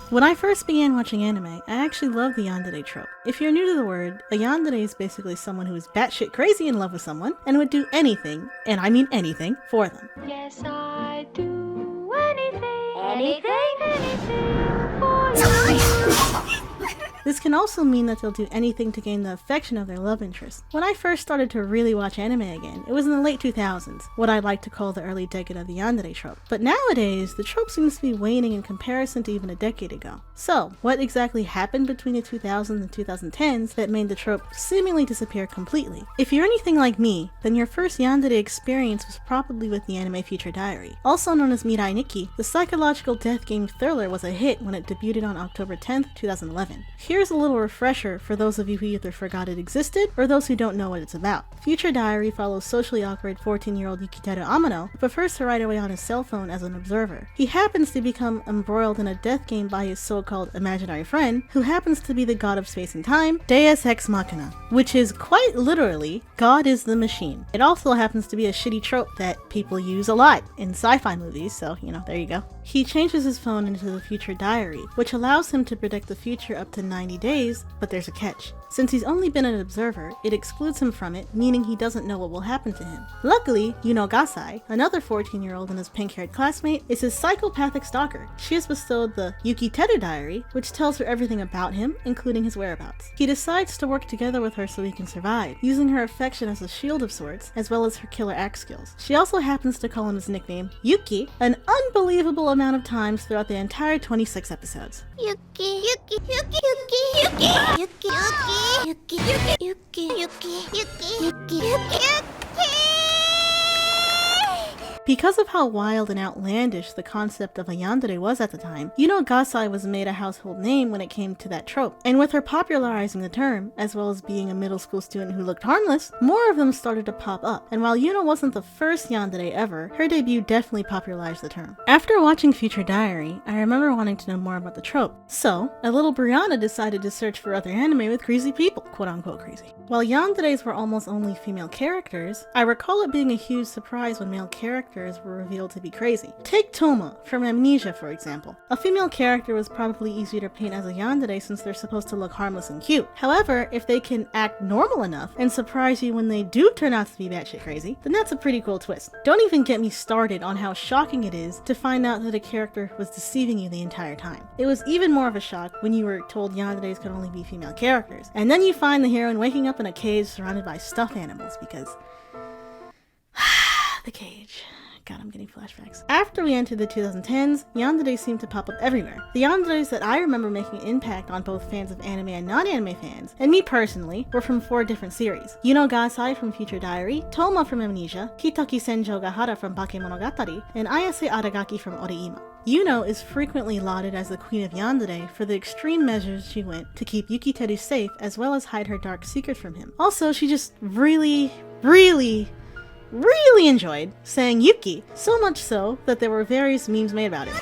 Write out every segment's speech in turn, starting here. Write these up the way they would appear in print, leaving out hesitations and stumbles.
When I first began watching anime, I actually loved the yandere trope. If you're new to the word, a yandere is basically someone who is batshit crazy in love with someone and would do anything, and I mean anything, for them. Yes, I do anything for you. This can also mean that they'll do anything to gain the affection of their love interest. When I first started to really watch anime again, it was in the late 2000s, what I'd like to call the early decade of the yandere trope. But nowadays, the trope seems to be waning in comparison to even a decade ago. So, what exactly happened between the 2000s and 2010s that made the trope seemingly disappear completely? If you're anything like me, then your first yandere experience was probably with the anime Future Diary. Also known as Mirai Nikki, the psychological death game thriller was a hit when it debuted on October 10th, 2011. Here's a little refresher for those of you who either forgot it existed or those who don't know what it's about. Future Diary follows socially awkward 14-year-old Yukiteru Amano, who prefers to write away on his cell phone as an observer. He happens to become embroiled in a death game by his so-called imaginary friend, who happens to be the god of space and time, Deus Ex Machina, which is quite literally, God is the machine. It also happens to be a shitty trope that people use a lot in sci-fi movies, so, there you go. He changes his phone into the Future Diary, which allows him to predict the future up to 90 days, but there's a catch. Since he's only been an observer, it excludes him from it, meaning he doesn't know what will happen to him. Luckily, Gasai, another 14-year-old and his pink-haired classmate, is his psychopathic stalker. She has bestowed the Yukiteru Diary, which tells her everything about him, including his whereabouts. He decides to work together with her so he can survive, using her affection as a shield of sorts, as well as her killer axe skills. She also happens to call him his nickname, Yuki, an unbelievable amount of times throughout the entire 26 episodes. Yuki, Yuki, Yuki, Yuki, Yuki, Yuki, Yuki, Yuki, Yuki, Yuki, Yuki, Yuki. Because of how wild and outlandish the concept of a yandere was at the time, Gasai was made a household name when it came to that trope. And with her popularizing the term, as well as being a middle school student who looked harmless, more of them started to pop up. And while Yuno wasn't the first yandere ever, her debut definitely popularized the term. After watching Future Diary, I remember wanting to know more about the trope. So, a little Brianna decided to search for other anime with crazy people, quote-unquote crazy. While yanderes were almost only female characters, I recall it being a huge surprise when male characters were revealed to be crazy. Take Toma from Amnesia, for example. A female character was probably easier to paint as a yandere since they're supposed to look harmless and cute. However, if they can act normal enough and surprise you when they do turn out to be batshit crazy, then that's a pretty cool twist. Don't even get me started on how shocking it is to find out that a character was deceiving you the entire time. It was even more of a shock when you were told yanderes could only be female characters, and then you find the heroine waking up in a cage surrounded by stuffed animals because the cage. God, I'm getting flashbacks. After we entered the 2010s, yanderes seemed to pop up everywhere. The yanderes that I remember making an impact on both fans of anime and non-anime fans, and me personally, were from 4 different series. Gasai from Future Diary, Toma from Amnesia, Hitaki Senjo Gahara from Bakemonogatari, and Ayase Aragaki from Oreima. Yuno is frequently lauded as the queen of yandere for the extreme measures she went to keep Yukiteru safe as well as hide her dark secret from him. Also, she just really enjoyed saying Yuki, so much so that there were various memes made about it.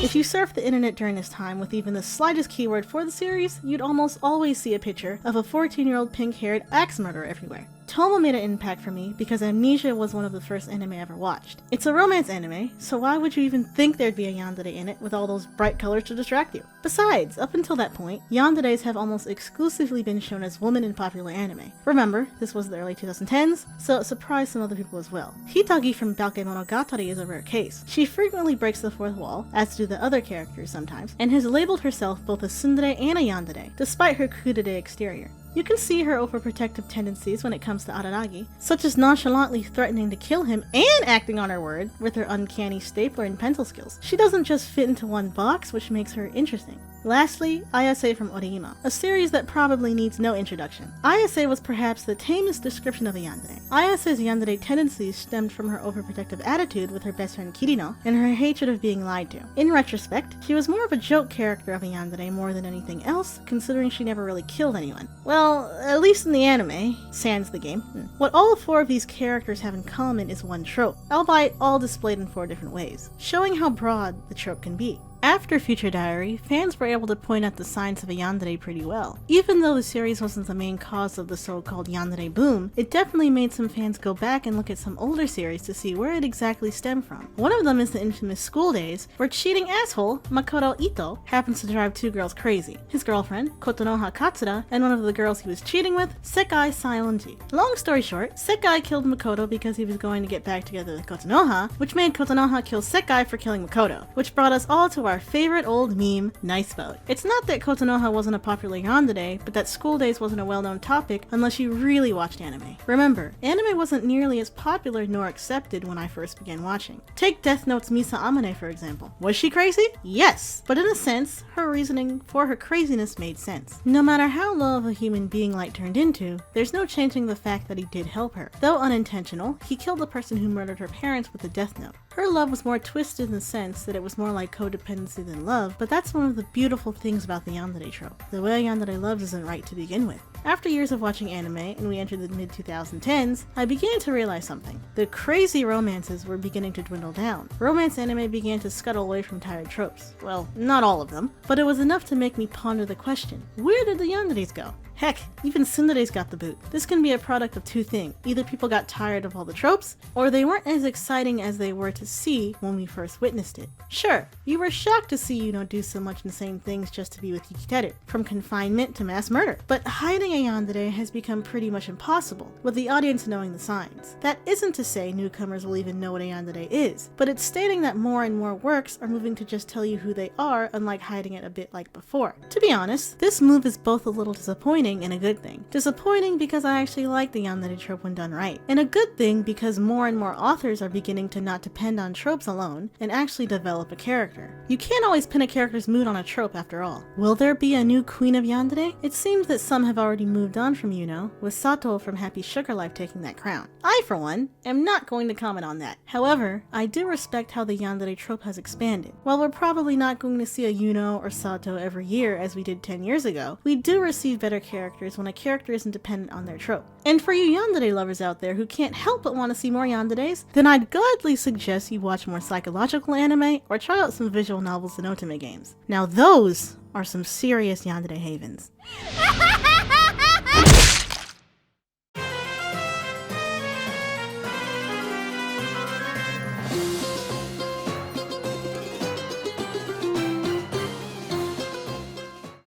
If you surf the internet during this time with even the slightest keyword for the series, you'd almost always see a picture of a 14-year-old pink-haired axe murderer everywhere. Toma made an impact for me because Amnesia was one of the first anime I ever watched. It's a romance anime, so why would you even think there'd be a yandere in it with all those bright colors to distract you? Besides, up until that point, yanderes have almost exclusively been shown as women in popular anime. Remember, this was the early 2010s, so it surprised some other people as well. Hitagi from Bakemonogatari is a rare case. She frequently breaks the fourth wall, as do the other characters sometimes, and has labeled herself both a tsundere and a yandere, despite her coup-de-day exterior. You can see her overprotective tendencies when it comes to Araragi, such as nonchalantly threatening to kill him and acting on her word with her uncanny stapler and pencil skills. She doesn't just fit into one box, which makes her interesting. Lastly, Ayase from Oreima, a series that probably needs no introduction. Ayase was perhaps the tamest description of a yandere. Ayase's yandere tendencies stemmed from her overprotective attitude with her best friend Kirino, and her hatred of being lied to. In retrospect, she was more of a joke character of a yandere more than anything else, considering she never really killed anyone. Well, at least in the anime, sans the game. What all 4 of these characters have in common is one trope, albeit all displayed in 4 different ways, showing how broad the trope can be. After Future Diary, fans were able to point out the signs of a yandere pretty well. Even though the series wasn't the main cause of the so-called yandere boom, it definitely made some fans go back and look at some older series to see where it exactly stemmed from. One of them is the infamous School Days, where cheating asshole Makoto Ito happens to drive two girls crazy. His girlfriend, Kotonoha Katsura, and one of the girls he was cheating with, Sekai Saionji. Long story short, Sekai killed Makoto because he was going to get back together with Kotonoha, which made Kotonoha kill Sekai for killing Makoto, which brought us all to our favorite old meme, Nice Boat. It's not that Kotonoha wasn't a popular yandere, but that School Days wasn't a well-known topic unless you really watched anime. Remember, anime wasn't nearly as popular nor accepted when I first began watching. Take Death Note's Misa Amane for example. Was she crazy? Yes, but in a sense, her reasoning for her craziness made sense. No matter how low of a human being Light turned into, there's no changing the fact that he did help her. Though unintentional, he killed the person who murdered her parents with a Death Note. Her love was more twisted in the sense that it was more like codependency than love, but that's one of the beautiful things about the yandere trope. The way a yandere loves isn't right to begin with. After years of watching anime, and we entered the mid-2010s, I began to realize something. The crazy romances were beginning to dwindle down. Romance anime began to scuttle away from tired tropes. Well, not all of them, but it was enough to make me ponder the question, where did the yanderes go? Heck, even tsunderes got the boot. This can be a product of two things. Either people got tired of all the tropes, or they weren't as exciting as they were to see when we first witnessed it. Sure, you were shocked to see Yuno do so much insane things just to be with Yukiteru, from confinement to mass murder. But hiding a yandere has become pretty much impossible, with the audience knowing the signs. That isn't to say newcomers will even know what a yandere is, but it's stating that more and more works are moving to just tell you who they are, unlike hiding it a bit like before. To be honest, this move is both a little disappointing and a good thing. Disappointing because I actually like the yandere trope when done right, and a good thing because more and more authors are beginning to not depend on tropes alone and actually develop a character. You can't always pin a character's mood on a trope after all. Will there be a new queen of yandere? It seems that some have already moved on from Yuno, with Sato from Happy Sugar Life taking that crown. I, for one, am not going to comment on that. However, I do respect how the yandere trope has expanded. While we're probably not going to see a Yuno or Sato every year as we did 10 years ago, we do receive better characters when a character isn't dependent on their trope. And for you yandere lovers out there who can't help but want to see more yanderes, then I'd gladly suggest you watch more psychological anime or try out some visual novels and otome games. Now those are some serious yandere havens.